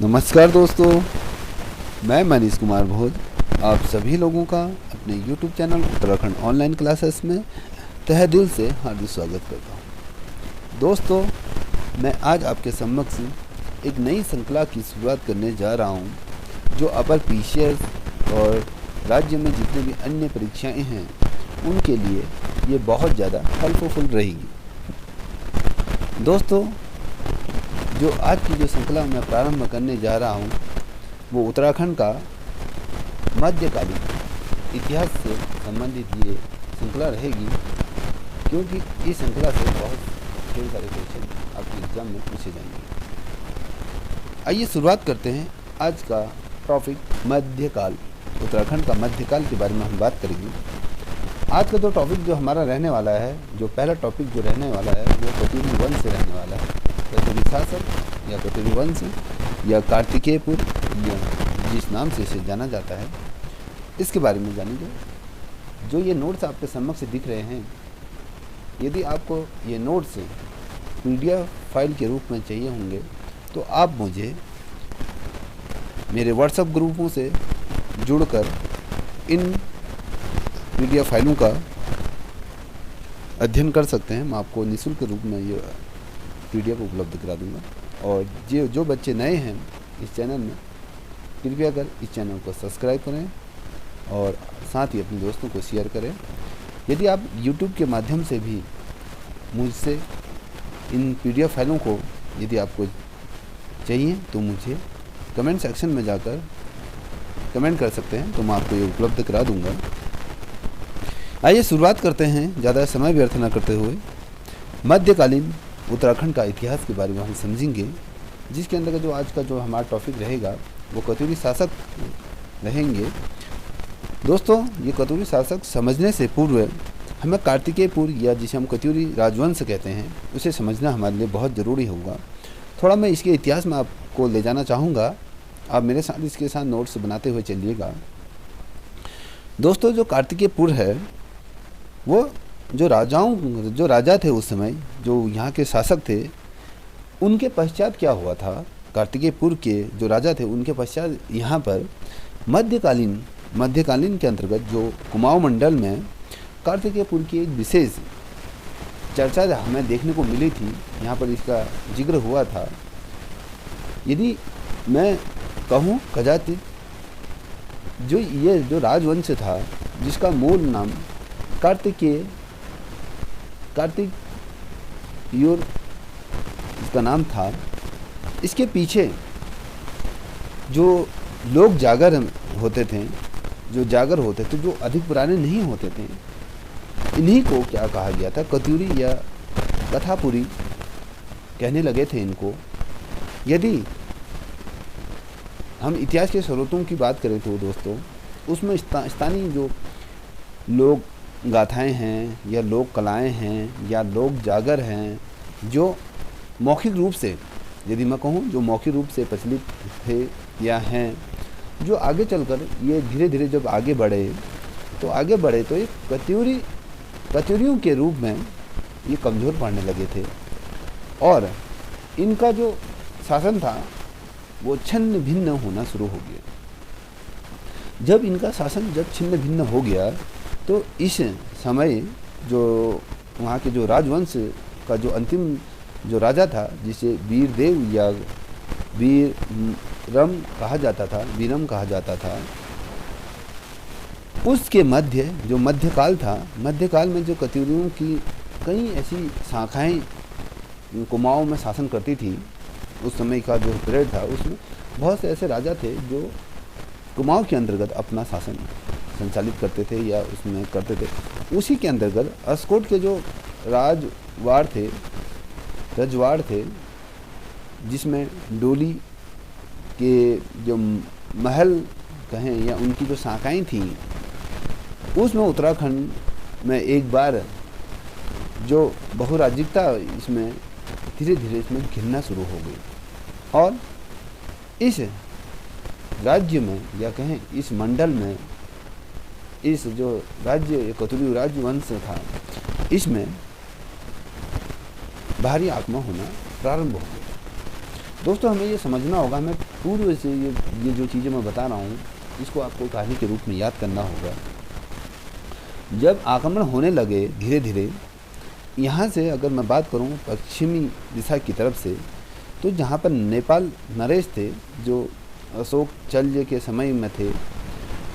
नमस्कार दोस्तों, मैं मनीष कुमार भोज आप सभी लोगों का अपने YouTube channel Uttarakhand online classes में तहे दिल से हार्दिक स्वागत करता हूं। दोस्तों, मैं आज आपके समक्ष एक नई श्रृंखला की शुरुआत करने जा रहा हूं, जो अपर PCS और राज्य में जितने भी अन्य परीक्षाएं हैं उनके लिए ये बहुत ज़्यादा हेल्पफुल रहेगी। दोस्तों, जो आज की जो श्रृंखला मैं प्रारंभ करने जा रहा हूँ वो उत्तराखंड का मध्यकालीन इतिहास से संबंधित ये श्रृंखला रहेगी, क्योंकि इस श्रृंखला से बहुत ढेर सारे क्वेश्चन आपके एग्जाम में पूछे जाएंगे। आइए शुरुआत करते हैं। आज का टॉपिक मध्यकाल, उत्तराखंड का मध्यकाल के बारे में हम बात करेंगे। आज का जो टॉपिक जो हमारा रहने वाला है, जो पहला टॉपिक जो रहने वाला है वो कत्यूरी वंश से रहने वाला है। कत्यूरी शासक या कत्यूरी वंश या कार्तिकेयपुर या जिस नाम से इसे जाना जाता है, इसके बारे में जानेंगे। जो ये नोट्स आपके समक्ष दिख रहे हैं, यदि आपको ये नोट्स PDF फाइल के रूप में चाहिए होंगे तो आप मुझे मेरे WhatsApp ग्रुपों से जुड़कर इन PDF फाइलों का अध्ययन कर सकते हैं। मैं आपको निःशुल्क रूप में ये PDF उपलब्ध करा दूंगा। और जो बच्चे नए हैं इस चैनल में, कृपया कर इस चैनल को सब्सक्राइब करें और साथ ही अपने दोस्तों को शेयर करें। यदि आप YouTube के माध्यम से भी मुझसे इन PDF फाइलों को यदि आपको चाहिए तो मुझे कमेंट सेक्शन में जाकर कमेंट कर सकते हैं, तो मैं आपको ये उपलब्ध करा दूंगा। आइए शुरुआत करते हैं, ज़्यादा समय व्यर्थ न करते हुए। मध्यकालीन उत्तराखंड का इतिहास के बारे में हम समझेंगे, जिसके अंदर जो आज का जो हमारा टॉपिक रहेगा वो कत्यूरी शासक रहेंगे। दोस्तों, ये कत्यूरी शासक समझने से पूर्व हमें कार्तिकेयपुर या जिसे हम कत्यूरी राजवंश कहते हैं उसे समझना हमारे लिए बहुत ज़रूरी होगा। थोड़ा मैं इसके इतिहास में आपको ले जाना चाहूँगा, आप मेरे साथ इसके साथ नोट्स बनाते हुए चलिएगा। दोस्तों, जो कार्तिकेयपुर है वो जो राजा थे उस समय, जो यहाँ के शासक थे, उनके पश्चात क्या हुआ था, कार्तिकेयपुर के जो राजा थे उनके पश्चात यहाँ पर मध्यकालीन के अंतर्गत जो कुमाऊं मंडल में कार्तिकेयपुर की एक विशेष चर्चा हमें देखने को मिली थी। यहाँ पर इसका जिक्र हुआ था। यदि मैं कहूँ कदाचित जो राजवंश था जिसका मूल नाम कार्तिकेय इसका नाम था, इसके पीछे जो लोग जागर होते थे, जो अधिक पुराने नहीं होते थे, इन्हीं को क्या कहा गया था, कत्यूरी या कथापुरी कहने लगे थे इनको। यदि हम इतिहास के स्रोतों की बात करें तो दोस्तों, उसमें स्थानीय जो लोक गाथाएं हैं या लोक कलाएं हैं या लोक जागर हैं, जो मौखिक रूप से, यदि मैं कहूँ जो मौखिक रूप से प्रचलित थे या हैं, जो आगे चलकर ये धीरे धीरे जब आगे बढ़े तो ये कत्यूरियों के रूप में ये कमज़ोर पड़ने लगे थे और इनका जो शासन था वो छिन्न भिन्न होना शुरू हो गया। जब इनका शासन छिन्न भिन्न हो गया तो इस समय जो वहाँ के जो राजवंश का जो अंतिम जो राजा था, जिसे वीरदेव या वीरम कहा जाता था, उसके जो मध्यकाल था, मध्यकाल में जो कत्यूरियों की कई ऐसी शाखाएं कुमाऊं में शासन करती थी। उस समय का जो पीरियड था उसमें बहुत से ऐसे राजा थे जो कुमाऊं के अंतर्गत अपना शासन संचालित करते थे या उसमें करते थे। उसी के अंतर्गत अस्कोट के जो रजवाड़ थे, जिसमें डोली के जो महल कहें या उनकी जो शाखाएं थीं, उसमें उत्तराखंड में एक बार जो बहुराज्यिकता इसमें धीरे धीरे इसमें घिरना शुरू हो गई और इस राज्य में या कहें इस मंडल में, इस जो राज्य कत्यूरी राजवंश था, इसमें बाहरी आगमन होना प्रारंभ हो गया। दोस्तों हमें ये समझना होगा, हमें पूर्व से ये जो चीज़ें मैं बता रहा हूँ इसको आपको कहानी के रूप में याद करना होगा। जब आक्रमण होने लगे धीरे धीरे, यहाँ से अगर मैं बात करूँ पश्चिमी दिशा की तरफ से, तो जहाँ पर नेपाल नरेश थे जो अशोक चल्य के समय में थे,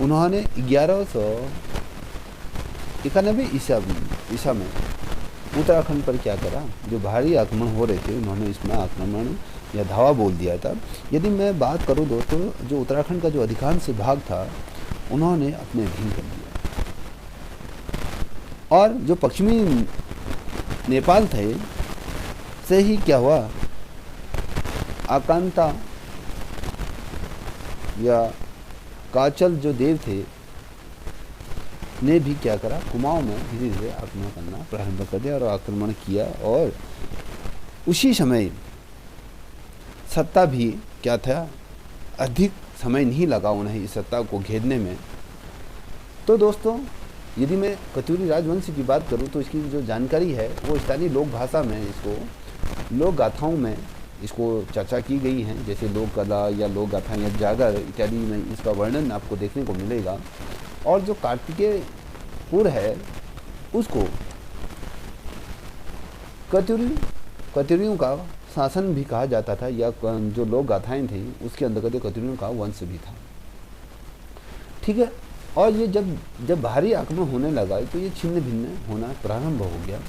उन्होंने 1191 ईसा में उत्तराखंड पर क्या करा, जो भारी आक्रमण हो रहे थे उन्होंने इसमें आक्रमण या धावा बोल दिया था। यदि मैं बात करूं दोस्तों, जो उत्तराखंड का जो अधिकांश भाग था उन्होंने अपने अधीन कर लिया, और जो पश्चिमी नेपाल थे से ही क्या हुआ, आकांता या काचल जो देव थे ने भी क्या करा, कुमाऊं में धीरे धीरे आक्रमण करना प्रारंभ कर दिया और आक्रमण किया। और उसी समय सत्ता भी क्या था, अधिक समय नहीं लगा उन्हें इस सत्ता को घेरने में। तो दोस्तों यदि मैं कत्यूरी राजवंश की बात करूं तो इसकी जो जानकारी है वो स्थानीय लोक भाषा में, इसको लोक गाथाओं में इसको चर्चा की गई है, जैसे लोक कला या लोक गाथा या जागर इत्यादि में इसका वर्णन आपको देखने को मिलेगा। और जो कार्तिकेय पुर है उसको कत्यूरियों का शासन भी कहा जाता था, या जो लोक गाथाएँ थी उसके अंतर्गत कत्यूरियों का वंश भी था। ठीक है। और ये जब भारी आक्रमण होने लगा तो ये छिन्न भिन्न होना प्रारंभ हो गया।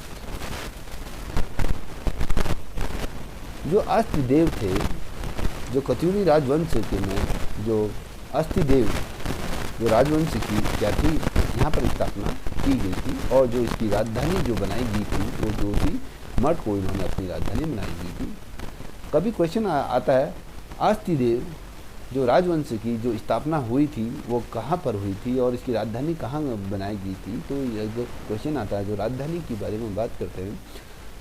जो अस्थि देव थे, जो कत्यूरी राजवंश के में जो अस्थि देव जो राजवंश की क्या थी, यहाँ पर स्थापना की गई थी, और जो इसकी राजधानी जो बनाई गई थी वो जो थी मठ को इन्होंने अपनी राजधानी बनाई गई थी। कभी क्वेश्चन आता है, अस्थि देव जो राजवंश की जो स्थापना हुई थी वो कहाँ पर हुई थी और इसकी राजधानी कहाँ बनाई गई थी। तो ये जो क्वेश्चन आता है, जो राजधानी के बारे में बात करते हैं,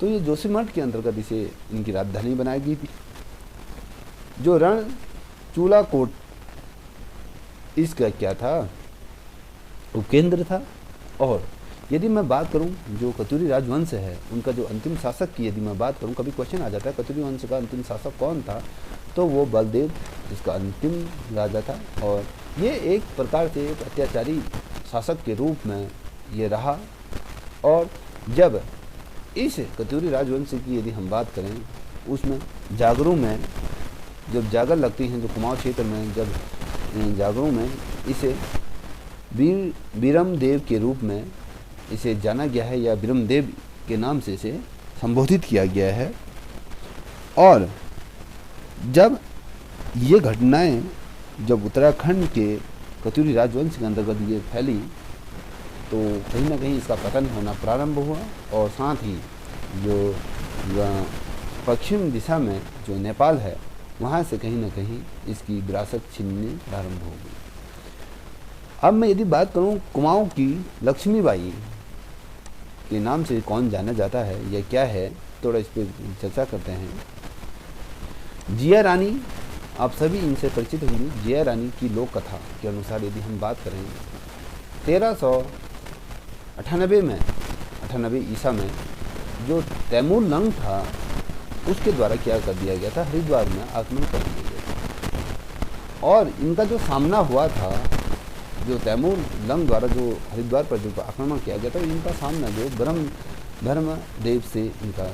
तो ये जोशीमठ के अंतर्गत इसे इनकी राजधानी बनाई गई थी। जो रण चूलाकोट इसका क्या था, उपकेंद्र था। और यदि मैं बात करूं जो कत्यूरी राजवंश है उनका जो अंतिम शासक की यदि मैं बात करूं, कभी क्वेश्चन आ जाता है कत्यूरी वंश का अंतिम शासक कौन था, तो वो बलदेव इसका अंतिम राजा था। और ये एक प्रकार से एक अत्याचारी शासक के रूप में ये रहा। और जब इस कत्यूरी राजवंश की यदि हम बात करें, उसमें जागरों में जब जागर लगती हैं, जो कुमाऊं क्षेत्र में जब जागरों में इसे बीरम देव के रूप में इसे जाना गया है, या बीरम देव के नाम से इसे संबोधित किया गया है। और जब ये घटनाएं जब उत्तराखंड के कत्यूरी राजवंश के अंतर्गत ये फैली, तो कहीं ना कहीं इसका पतन होना प्रारंभ हुआ, और साथ ही जो पश्चिम दिशा में जो नेपाल है वहाँ से कहीं ना कहीं इसकी विरासत छीनने प्रारंभ हो गई। अब मैं यदि बात करूँ कुमाऊं की लक्ष्मीबाई के नाम से कौन जाना जाता है या क्या है, थोड़ा इस पर चर्चा करते हैं। जिया रानी, आप सभी इनसे परिचित होंगे। जिया रानी की लोक कथा के अनुसार यदि हम बात करें, 1398 ईसा में जो तैमूर लंग था उसके द्वारा क्या कर दिया गया था, हरिद्वार में आक्रमण कर दिया गया था। और इनका जो सामना हुआ था, जो तैमूर लंग द्वारा जो हरिद्वार पर जो आक्रमण किया गया था, इनका सामना जो ब्रह्म देव से इनका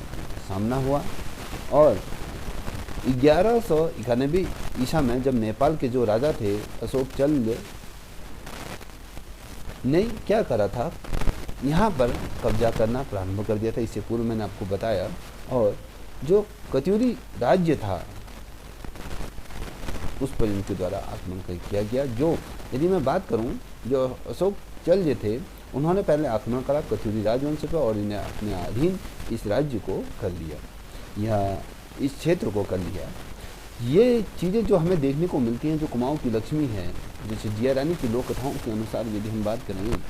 सामना हुआ। और 1191 ईसा में जब नेपाल के जो राजा थे अशोक चल्य ने क्या करा था, यहाँ पर कब्जा करना प्रारंभ कर दिया था। इससे पूर्व मैंने आपको बताया। और जो कत्यूरी राज्य था उस पर इनके द्वारा आक्रमण किया गया। जो यदि मैं बात करूं, जो अशोक चल्य थे उन्होंने पहले आक्रमण करा कत्यूरी राजवंश पर, और इन्हें अपने अधीन इस राज्य को कर लिया या इस क्षेत्र को कर लिया। ये चीज़ें जो हमें देखने को मिलती हैं, जो कुमाऊं की लक्ष्मी है, जैसे जिया रानी की लोक कथाओं के अनुसार यदि हम बात करें,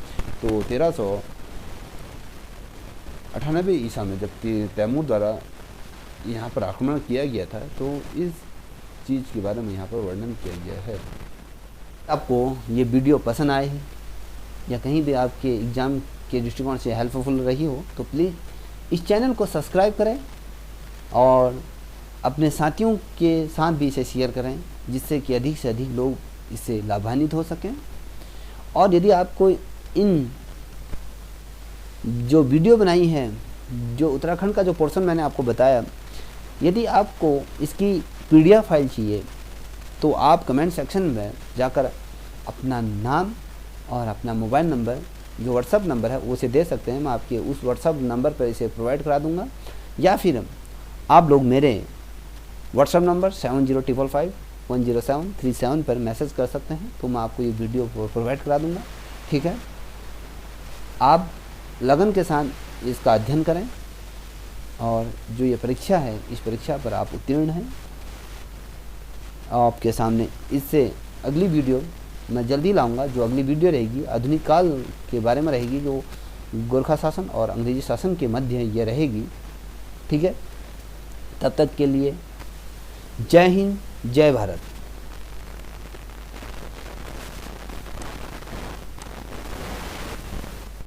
तो 1398 ईसा में जब तैमूर द्वारा यहाँ पर आक्रमण किया गया था, तो इस चीज़ के बारे में यहाँ पर वर्णन किया गया है। आपको ये वीडियो पसंद आए है या कहीं भी आपके एग्ज़ाम के दृष्टिकोण से हेल्पफुल रही हो, तो प्लीज़ इस चैनल को सब्सक्राइब करें और अपने साथियों के साथ भी इसे शेयर करें, जिससे कि अधिक से अधिक लोग इससे लाभान्वित हो सकें। और यदि आपको इन जो वीडियो बनाई है, जो उत्तराखंड का जो पोर्शन मैंने आपको बताया, यदि आपको इसकी PDF फाइल चाहिए तो आप कमेंट सेक्शन में जाकर अपना नाम और अपना मोबाइल नंबर, जो व्हाट्सअप नंबर है, उसे दे सकते हैं। मैं आपके उस व्हाट्सअप नंबर पर इसे प्रोवाइड करा दूंगा, या फिर आप लोग मेरे व्हाट्सअप नंबर 7055510737 पर मैसेज कर सकते हैं, तो मैं आपको ये वीडियो प्रोवाइड करा दूंगा। ठीक है, आप लगन के साथ इसका अध्ययन करें, और जो ये परीक्षा है, इस परीक्षा पर आप उत्तीर्ण हैं। आपके सामने इससे अगली वीडियो मैं जल्दी लाऊंगा। जो अगली वीडियो रहेगी आधुनिक काल के बारे में रहेगी, जो गोरखा शासन और अंग्रेजी शासन के मध्य ये रहेगी। ठीक है, तब तक के लिए जय हिंद, जय भारत।